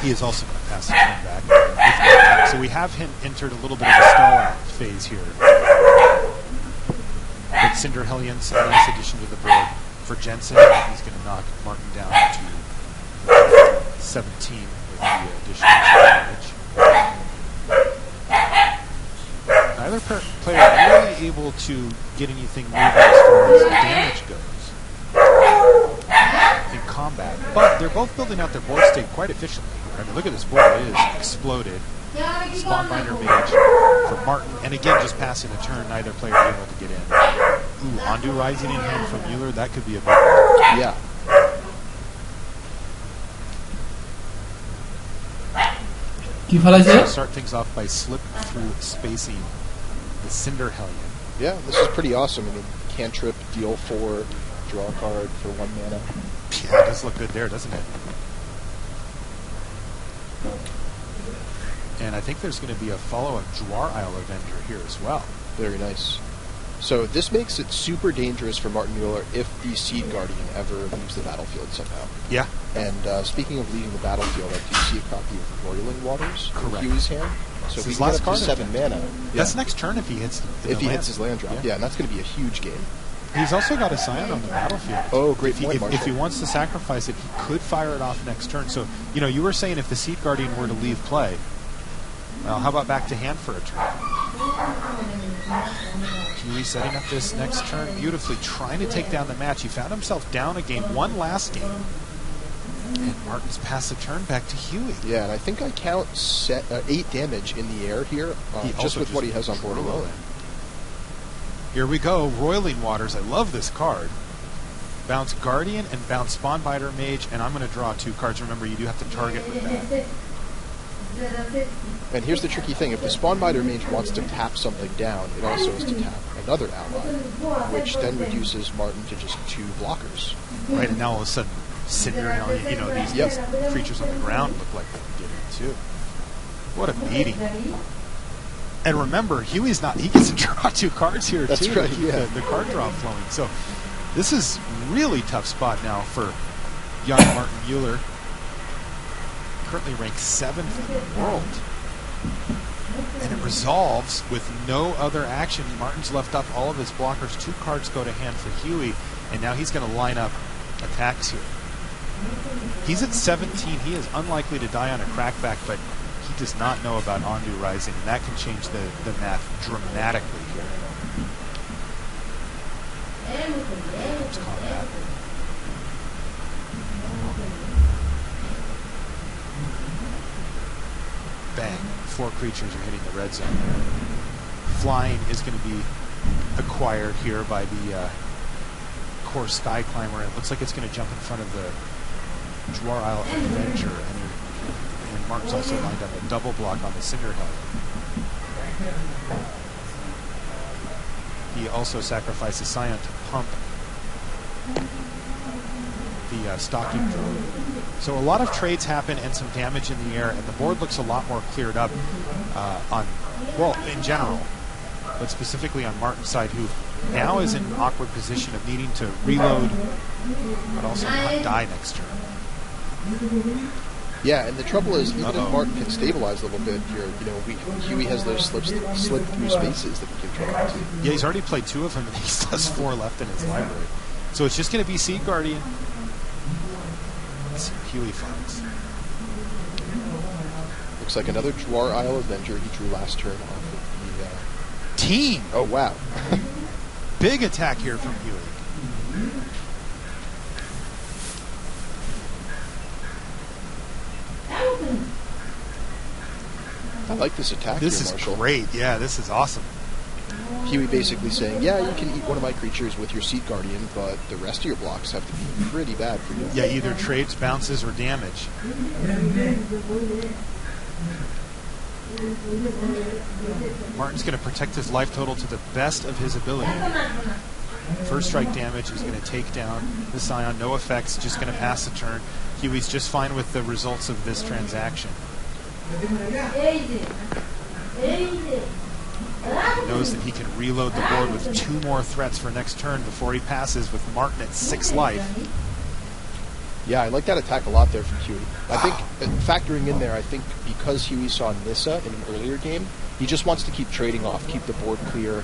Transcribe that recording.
He is also going to pass the turn back. With the attack. So we have him entered a little bit of a stall-out phase here. But Cinder Hellion's a nice addition to the board for Jensen. He's going to knock Martin down to 17 with the additional damage. Neither player really able to get anything moving as far as damage goes in combat, but they're both building out their board state quite efficiently. I mean, look at this board; it is exploded. Spawnbinder Mage for Martin, and again, just passing a turn, neither player able to get in. Ooh, Ondu Rising in hand from Mueller, that could be a big one. Yeah. So start things off by slip through spacing the Cinder Hellion. Yeah, this is pretty awesome. I mean, cantrip, deal 4, draw a card for 1 mana. Yeah, it does look good there, doesn't it? And I think there's going to be a follow-up Dwar Isle Avenger here as well. Very nice. So this makes it super dangerous for Martin Mueller if the Seed Guardian ever leaves the battlefield somehow. Yeah. And speaking of leaving the battlefield, I do see a copy of Roiling Waters in Huey's hand. So if he can get up to 7 mana. That's next turn if he hits hits his land drop. Yeah, and that's going to be a huge game. He's also got a Scion on the battlefield. Oh, great point, if he wants to sacrifice it, he could fire it off next turn. So, you know, you were saying if the Seed Guardian were to leave play, well, how about back to hand for a turn? Huey setting up this next turn beautifully, trying to take down the match. He found himself down a game, one last game. And Martin's passed the turn back to Huey. Yeah, and I think I count 8 damage in the air here, just with what he has on board alone. Here we go, Roiling Waters. I love this card. Bounce Guardian and bounce Spawnbinder Mage, and I'm going to draw 2 cards. Remember, you do have to target with that. And here's the tricky thing. If the Spawnbinder Mage wants to tap something down, it also has to tap another ally, which then reduces Martin to just 2 blockers. Right, and now all of a sudden, Cinder Hellion, you know, these creatures on the ground look like they can get in too. What a beating. And remember, Huey's not, he gets to draw 2 cards here That's too. Right, yeah. The card draw flowing. So this is really tough spot now for young Martin Mueller. Currently ranked 7th in the world. And it resolves with no other action. Martin's left up all of his blockers. 2 cards go to hand for Huey, and now he's going to line up attacks here. He's at 17. He is unlikely to die on a crackback, but he does not know about Ondu Rising, and that can change the math dramatically here. Let's call that. Bang. 4 creatures are hitting the red zone. Flying is going to be acquired here by the core Sky Climber. It looks like it's going to jump in front of the Dwar Isle Adventure. And Martin's also lined up a double block on the Cinder Hellion. He also sacrificed a Scion to pump the stocking drone. So a lot of trades happen and some damage in the air, and the board looks a lot more cleared up in general, but specifically on Martin's side, who now is in an awkward position of needing to reload, but also not die next turn. Yeah, and the trouble is, even if Martin can stabilize a little bit here, you know, Huey has those slip through spaces that he can draw into. Yeah, he's already played 2 of them, and he still has 4 left in his library. So it's just going to be Seed Guardian. Huey finds. Looks like another Dwar Isle Avenger he drew last turn off of the team. Oh wow. Big attack here from Huey. I like this attack This here, Marshall. is great. Yeah, this is awesome. Huey basically saying, yeah, you can eat one of my creatures with your Seed Guardian, but the rest of your blocks have to be pretty bad for you. Yeah, either trades, bounces, or damage. Martin's going to protect his life total to the best of his ability. First strike damage is going to take down the Scion. No effects, just going to pass the turn. Huey's just fine with the results of this transaction. Knows that he can reload the board with 2 more threats for next turn before he passes with Martin at 6 life. Yeah, I like that attack a lot there from Huey. I think, factoring in there, I think because Huey saw Nissa in an earlier game, he just wants to keep trading off, keep the board clear,